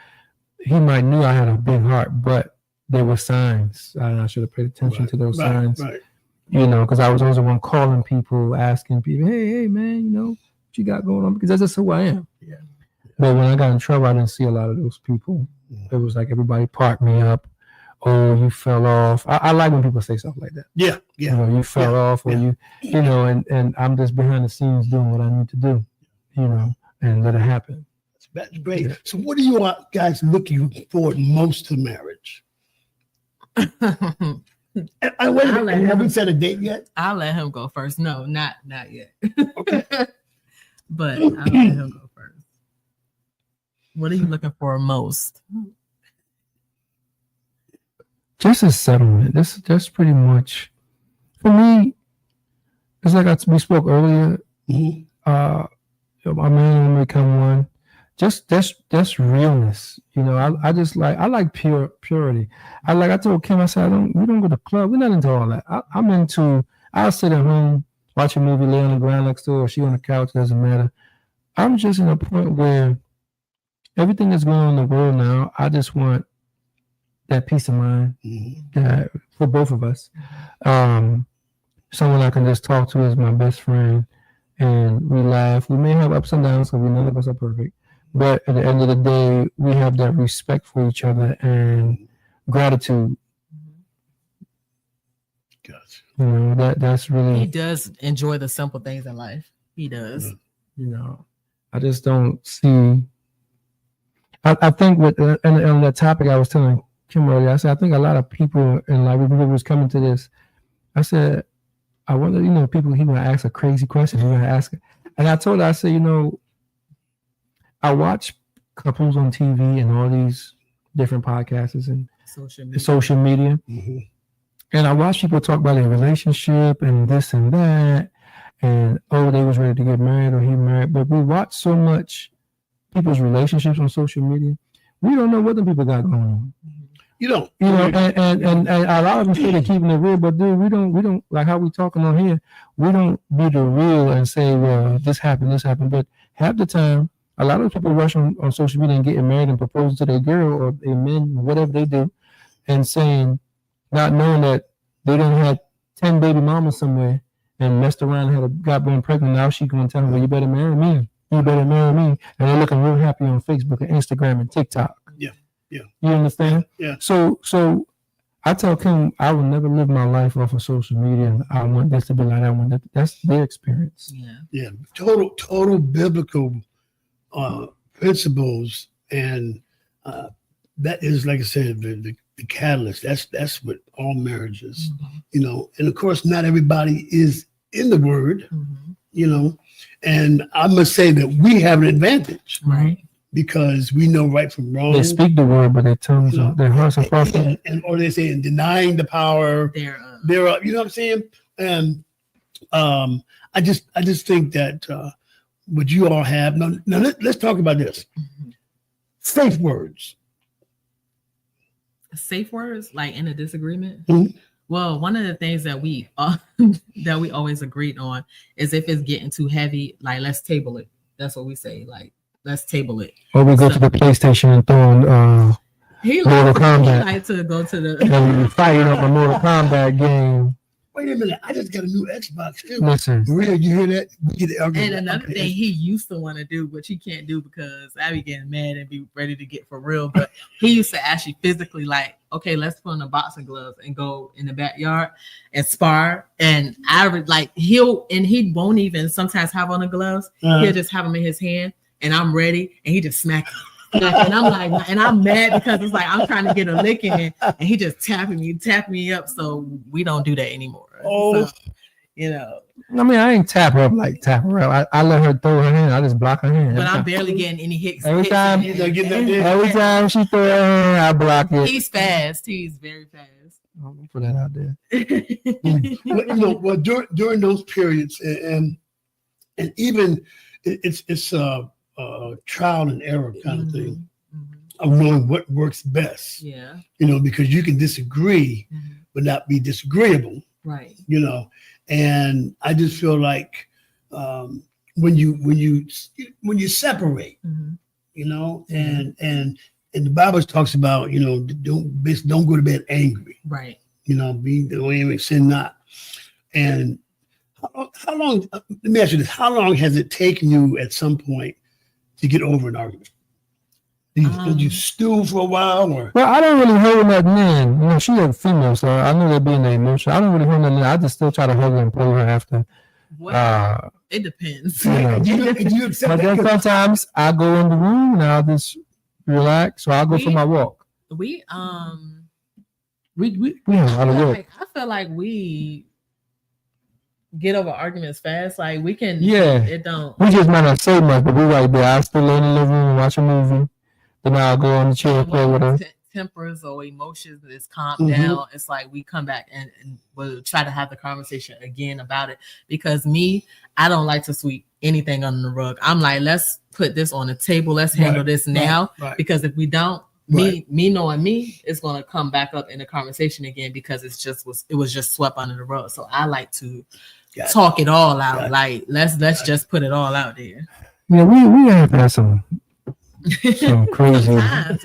he might knew I had a big heart, but there were signs. I should have paid attention to those signs, because I was always the one calling people, asking people, hey, man, what you got going on? Because that's just who I am. Yeah. But when I got in trouble, I didn't see a lot of those people. It was like everybody parked me up, oh, you fell off. I like when people say stuff like that. Yeah. You know, you fell off, or you know, and I'm just behind the scenes doing what I need to do, you know, and let it happen. That's great. Yeah. So what are you guys looking forward most to marriage? I haven't set a date yet. I'll let him go first. No, not yet. Okay. But I'll let him go first. What are you looking for most? Just a settlement. That's pretty much for me. It's like we spoke earlier. Mm-hmm. My man will become one. Just that's realness. You know, I like purity. I told Kim, I said, we don't go to the club. We're not into all that. I'll sit at home, watch a movie, lay on the ground next door, or she on the couch, doesn't matter. I'm just in a point where everything that's going on in the world now, I just want that peace of mind for both of us. Someone I can just talk to as my best friend, and we laugh. We may have ups and downs, because none of us are perfect. But at the end of the day, we have that respect for each other and gratitude. Gotcha. You know, that's really. He does enjoy the simple things in life. He does. You know, I just don't see. I think on that topic, I was telling Kim earlier, I said, I think a lot of people in life, when people was coming to this, I said, I wonder, you know, people, he want to ask a crazy question. He want to ask it. And I told her, I said, you know, I watch couples on TV and all these different podcasts and social media. Mm-hmm. And I watch people talk about their relationship and this and that. And, oh, they was ready to get married or he married. But we watch so much people's relationships on social media. We don't know what the people got going on. You don't. You know, and a lot of them say they're keeping it real, but dude, we don't like how we talking on here. We don't be the real and say, well, this happened. But half the time, a lot of people rush on social media and getting married and proposing to their girl or their men, whatever they do, and saying, not knowing that they done had 10 baby mamas somewhere and messed around and got born pregnant. Now she going to tell them, well, you better marry me. You better marry me. And they're looking real happy on Facebook and Instagram and TikTok. Yeah. You understand? Yeah. So I tell Kim, I will never live my life off of social media. And I want this to be like that. That's their experience. Yeah. Total biblical principles, and that is, like I said, the catalyst. That's what all marriages, you know. And of course, not everybody is in the Word, you know. And I must say that we have an advantage, right? Because we know right from wrong. They speak the word, but their tongues, their hearts are far from it. Or they say, denying the power thereof. You know what I'm saying? And I just think that what you all have. Now let's talk about this. Safe words. Safe words, like in a disagreement. Mm-hmm. Well, one of the things that we always agreed on is if it's getting too heavy, like let's table it. That's what we say. Like, let's table it. Or we go to the PlayStation and throw on Mortal Kombat. He like to go to the and we fighting up a Mortal Kombat game. Wait a minute, I just got a new Xbox too. Listen. Real, you hear that? And another thing he used to want to do, which he can't do because I be getting mad and be ready to get for real. But he used to actually physically like, okay, let's put on the boxing gloves and go in the backyard and spar. And I would like he won't even sometimes have on the gloves. He'll just have them in his hand, and I'm ready, and he just smack. And I'm like, and I'm mad because it's like I'm trying to get a lick in, and he just tapping me up. So we don't do that anymore. So, you know. I mean, I ain't tap her up like tap her up. I let her throw her hand. I just block her hand. But I'm barely getting any hits. Every time she throw her hand, I block it. He's fast. He's very fast. I'll put that out there. Well, during those periods, and even it's trial and error kind of thing of knowing what works best. Yeah. You know, because you can disagree, but not be disagreeable. Right. You know, and I just feel like when you separate, you know, and the Bible talks about, you know, don't go to bed angry. Right. You know, be the way sin not. And how long? Let me ask you this: how long has it taken you at some point to get over an argument? Did you stew for a while? Or? Well, I don't really hold nothing in. You know, she's a female, so I know they're being emotional. I don't really hold nothing in. I just still try to hug her and play with her after. Well, it depends. You know. You accept but then sometimes I go in the room and I'll just relax. So I'll go for my walk. We have a lot of work. I feel like we get over arguments fast. Like we can. Yeah. It don't. We just might not say much, but we right there. I still lay in the living room and watch a movie. Then I'll go on the chair and play with her. Tempers or emotions is calmed down. It's like we come back and we'll try to have the conversation again about it. Because I don't like to sweep anything under the rug. I'm like, let's put this on the table. Let's handle this now. Right. Because if we don't, me knowing me, it's gonna come back up in the conversation again because it was just swept under the rug. So I like to talk it all out. Like let's just put it all out there. Yeah, we have had some crazy times.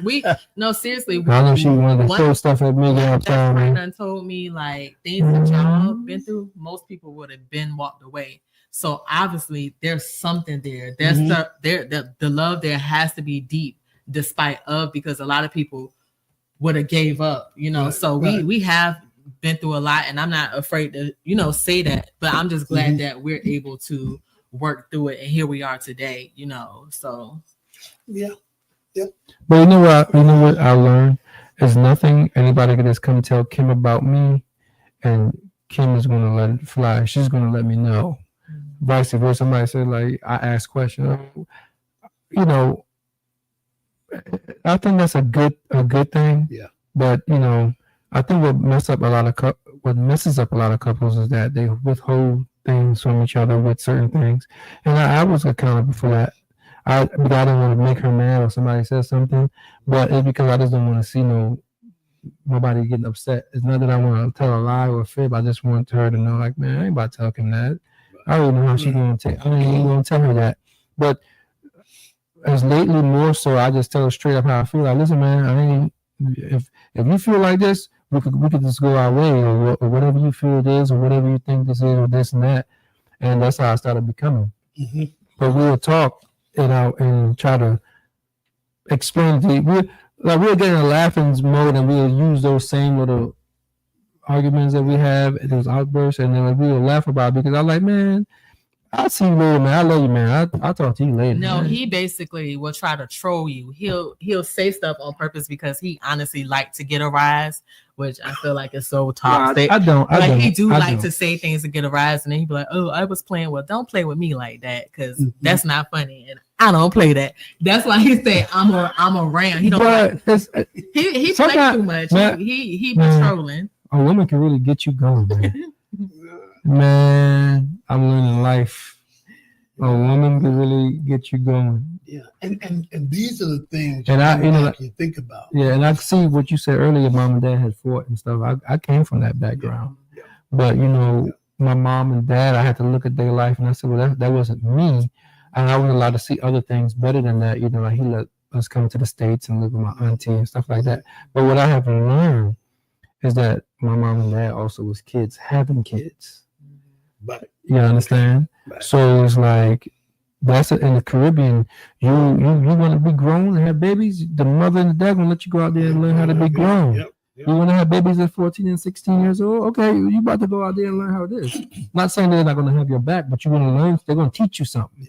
Seriously. I know she wanted to throw stuff at me all the time. My friend told me like things that y'all been through, most people would have been walked away. So obviously there's something there. There's the love there has to be deep despite of, because a lot of people would have gave up, you know. So we have been through a lot, and I'm not afraid to, say that, but I'm just glad that we're able to work through it, and here we are today, so yeah. But you know what I learned is nothing anybody can just come tell Kim about me, and Kim is going to let it fly. She's going to let me know. Vice versa. Somebody said, like, I ask questions. I think that's a good thing. Yeah. But I think what messes up a lot of couples is that they withhold things from each other with certain things, and I was accountable for that. I don't want to make her mad or somebody says something, but it's because I just don't want to see nobody getting upset. It's not that I want to tell a lie or a fib. I just want her to know, like, man, I ain't about to tell Kim that. I don't know how she's going to take. I ain't even going to tell her that. But as lately, more so, I just tell her straight up how I feel. Like, listen, man, if you feel like this, we could just go our way, or whatever you feel it is, or whatever you think this is, or this and that. And that's how I started becoming. Mm-hmm. But we'll talk it out and try to explain to you. We'll get in a laughing mode, and we'll use those same little arguments that we have, those outbursts, and then we'll laugh about it, because I'm like, man, I'll see you later, man. I love you, man. I'll talk to you later. No, man. He basically will try to troll you. He'll say stuff on purpose because he honestly like to get a rise, which I feel like is so toxic. No, I don't. He like to say things to get a rise, and then he'd be like, "Oh, I was playing." Well, don't play with me like that, because that's not funny, and I don't play that. That's why he said I'm around. He don't. He plays too much. Man, he be trolling. A woman can really get you going, man. Man, I'm learning life. A woman can really get you going. Yeah, and these are the things you think about. Yeah, and I see what you said earlier. Mom and dad had fought and stuff. I came from that background, but my mom and dad, I had to look at their life, and I said, well, that wasn't me, and I was allowed to see other things better than that. Like he let us come to the States and live with my auntie and stuff like that. But what I have learned is that my mom and dad also was kids having kids. But you understand? Right. So it's like that's in the Caribbean. You want to be grown and have babies. The mother and the dad gonna let you go out there and learn how to be grown. Yep. You want to have babies at 14 and 16 years old? Okay, you about to go out there and learn how it is. Not saying they're not gonna have your back, but you're gonna learn. They're gonna teach you something.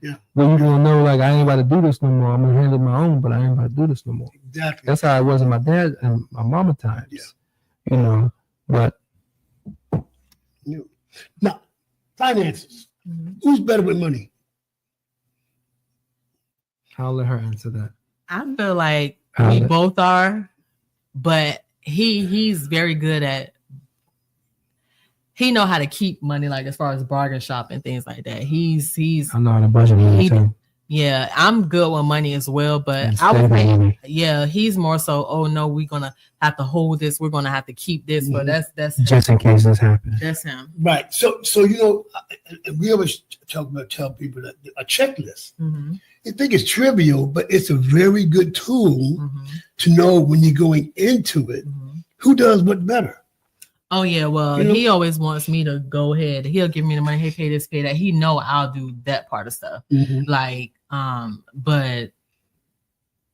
Yeah. Well, you're gonna know, like, I ain't about to do this no more. I'm gonna handle my own, but I ain't about to do this no more. Exactly. That's how it was in my dad and my mama times. Yeah. But. Now, finances. Who's better with money? I'll let her answer that. I feel like we both are, but he's very good at. He know how to keep money, like as far as bargain shop and things like that. He's. I know how to budget money too. Yeah, I'm good with money as well, but he's more so, oh no, we're gonna have to hold this, we're gonna have to keep this, but that's just in case this happens. That's him. Right. So we always tell people that a checklist. I think it's trivial, but it's a very good tool to know when you're going into it who does what better. Oh yeah, well, he always wants me to go ahead. He'll give me the money. Hey, pay this, pay that. He know I'll do that part of stuff. Like, but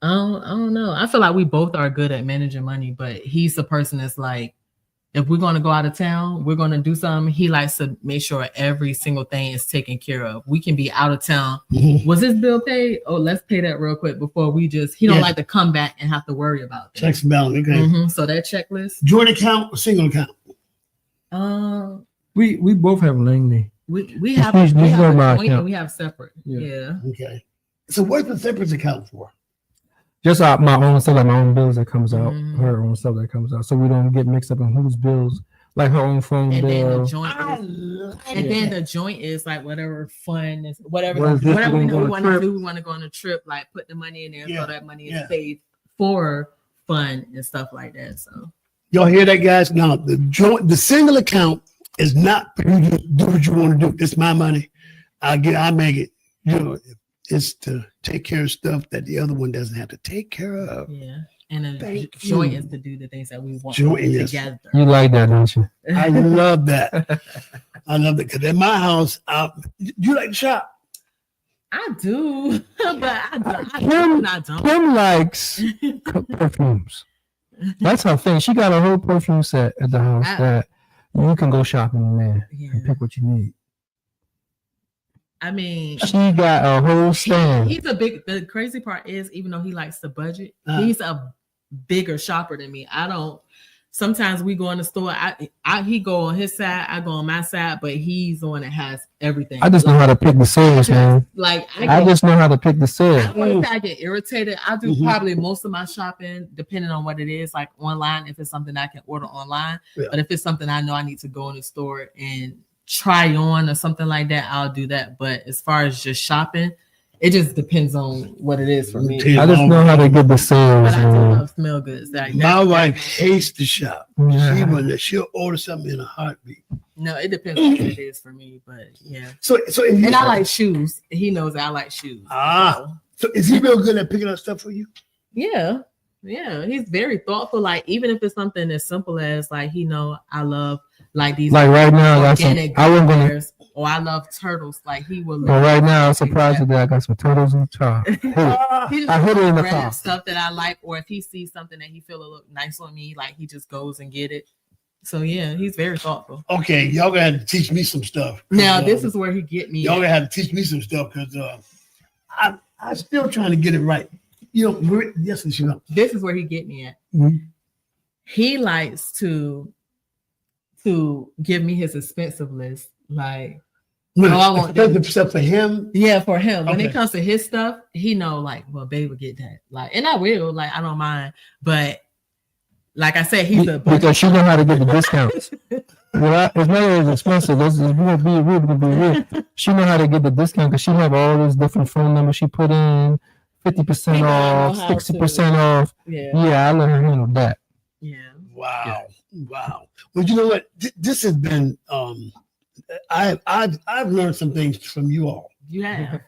I don't know. I feel like we both are good at managing money, but he's the person that's like, if we're going to go out of town, we're going to do something. He likes to make sure every single thing is taken care of. We can be out of town. Was this bill paid? Oh, let's pay that real quick before we just. He don't like to come back and have to worry about that. Checks and balance. Okay. So that checklist. Joint account or single account? We both have Langley. We have a joint and we have separate. Yeah. Okay. So what's the separate account for? Just my own stuff, like my own bills that comes out, her own stuff that comes out, so we don't get mixed up in whose bills, like her own phone bill. Then the joint is like whatever fun is, whatever we want to do. We want to go on a trip, like put the money in there so that money is saved for fun and stuff like that. So y'all hear that, guys? Now the single account is not for you to do what you want to do. It's my money. I make it. You know, it's to take care of stuff that the other one doesn't have to take care of. Yeah. And a joint is to do the things that we want to do together. You like that, don't you? I love that. I love that because in my house, you like to shop. I do, but I don't. Kim likes perfumes. That's her thing. She got a whole perfume set at the house that you can go shopping in there and pick what you need. I mean, she got a whole stand. The crazy part is, even though he likes to budget, he's a bigger shopper than me. Sometimes we go in the store, he go on his side, I go on my side, but he's the one that has everything. I just know how to pick the sales, man. I just know how to pick the sales. I get irritated. I do probably most of my shopping, depending on what it is, like online, if it's something I can order online. Yeah. But if it's something I know I need to go in the store and try on or something like that, I'll do that. But as far as just shopping, it just depends on what it is for me. I just know how to get the sales. But I do love smell goods. My wife hates to shop. Yeah. She'll order something in a heartbeat. No, it depends on what it is for me. But yeah. So and I like shoes. He knows I like shoes. So is he real good at picking up stuff for you? Yeah. Yeah. He's very thoughtful. Like even if it's something as simple as like I love like these right now I love turtles. Like he will. But right now, I'm surprised that I got some turtles in the car. I hit it in the car. Stuff that I like, or if he sees something that he feel will look nice on me, like he just goes and get it. So yeah, he's very thoughtful. Okay, y'all gonna have to teach me some stuff. Now this is where he get me. Y'all gonna have to teach me some stuff because I'm still trying to get it right. Yes, this is where he get me at. Mm-hmm. He likes to give me his expensive list. Like, I want stuff for him. Yeah, for him. When it comes to his stuff, he know like, well, babe will get that. Like, and I will. Like, I don't mind. But like I said, he's because she know how to get the discounts. It's not as expensive. We'll be real. She know how to get the discount because she have all those different phone numbers she put in. 50% off, 60% off. Yeah, I let her handle that. Yeah. Wow. Well, you know what? This has been. I've learned some things from you all. You have.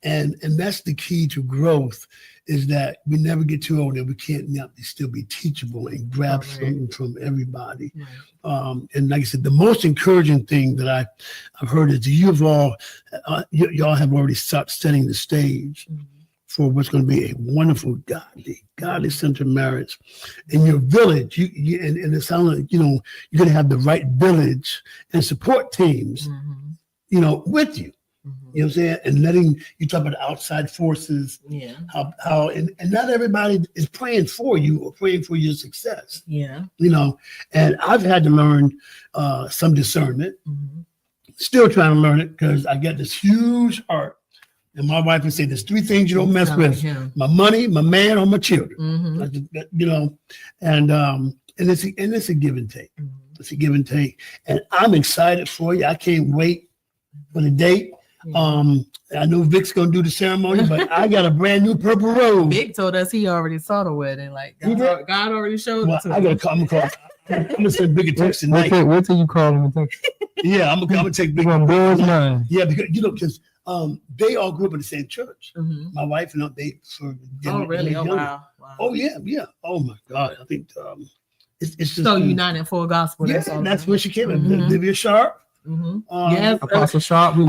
And that's the key to growth is that we never get too old and we can't still be teachable and grab something from everybody. Right. And like I said, the most encouraging thing that I've heard is y'all have already started setting the stage for what's going to be a wonderful, godly-centered marriage. In your village, and it sounds like, you're going to have the right village and support teams, with you. You know what I'm saying? And letting you talk about outside forces, how and not everybody is praying for you or praying for your success. Yeah. And I've had to learn some discernment. Still trying to learn it because I got this huge heart. And my wife would say, there's 3 things you don't mess with: my money, my man, or my children. And it's a give and take. It's a give and take. And I'm excited for you. I can't wait for the date. I know Vic's gonna do the ceremony, but I got a brand new purple robe. Vic told us he already saw the wedding. Like God already showed it to him. I gotta call him. I'm gonna send Big a text tonight. Wait till you call him and text. Yeah, I'm gonna take Big. Yeah, because they all grew up in the same church. My wife and Oh really? Oh wow. Oh yeah. Oh my God. I think it's just so united full gospel. Yeah, that's where she came. Olivia Sharp. Yes, Apostle Sharp, we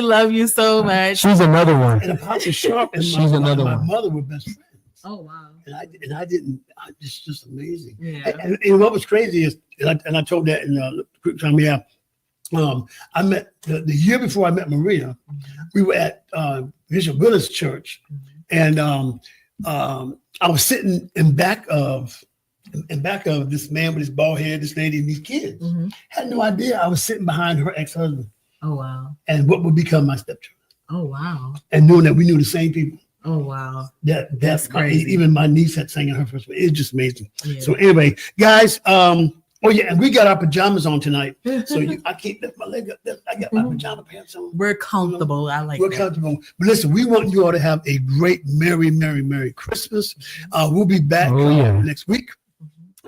love you so much. She's another one. And Apostle Sharp and my mother were best friends. Oh wow! And I didn't. It's just amazing. Yeah. And what was crazy is, and I told that in the quick time. Yeah. I met the year before I met Maria. We were at Bishop Willis Church, and I was sitting in back of this man with his bald head, this lady, and these kids. Had no idea I was sitting behind her ex-husband. Oh wow! And what would become my stepchild. Oh wow! And knowing that we knew the same people. Oh wow! That's crazy. Even my niece had sang in her first. It's just amazing. Yeah. So anyway, guys. Oh yeah, and we got our pajamas on tonight. So I can't lift my leg up. I got my pajama pants on. We're comfortable. I like. We're comfortable. But listen, we want you all to have a great, merry Christmas. We'll be back next week,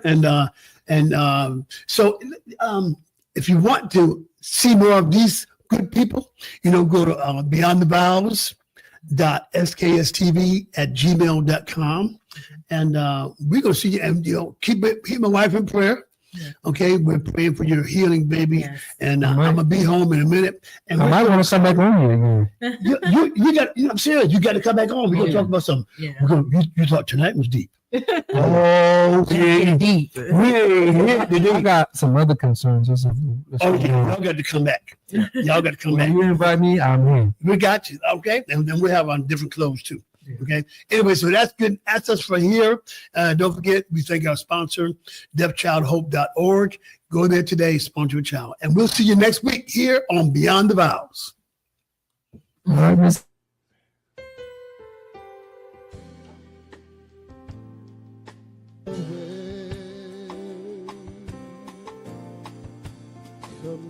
and so if you want to see more of these good people, go to Beyond the Vows. .skstv@gmail.com, and we're gonna see you. And keep my wife in prayer. Yeah. Okay, we're praying for your healing, baby. Yes. And I'm gonna be home in a minute. And I might want to come back on again. You got. I'm serious. You got to come back on. We're gonna talk about something. Yeah. You thought tonight was deep. Deep. I got some other concerns. Y'all got to come back. Y'all got to come back. You invite me, I'm here. We got you. Okay, and then we have on different clothes too. Okay. Anyway, so that's good. That's us for here. Don't forget, we thank our sponsor, deafchildhope.org. Go there today, sponsor a child. And we'll see you next week here on Beyond the Vows. All right, Miss.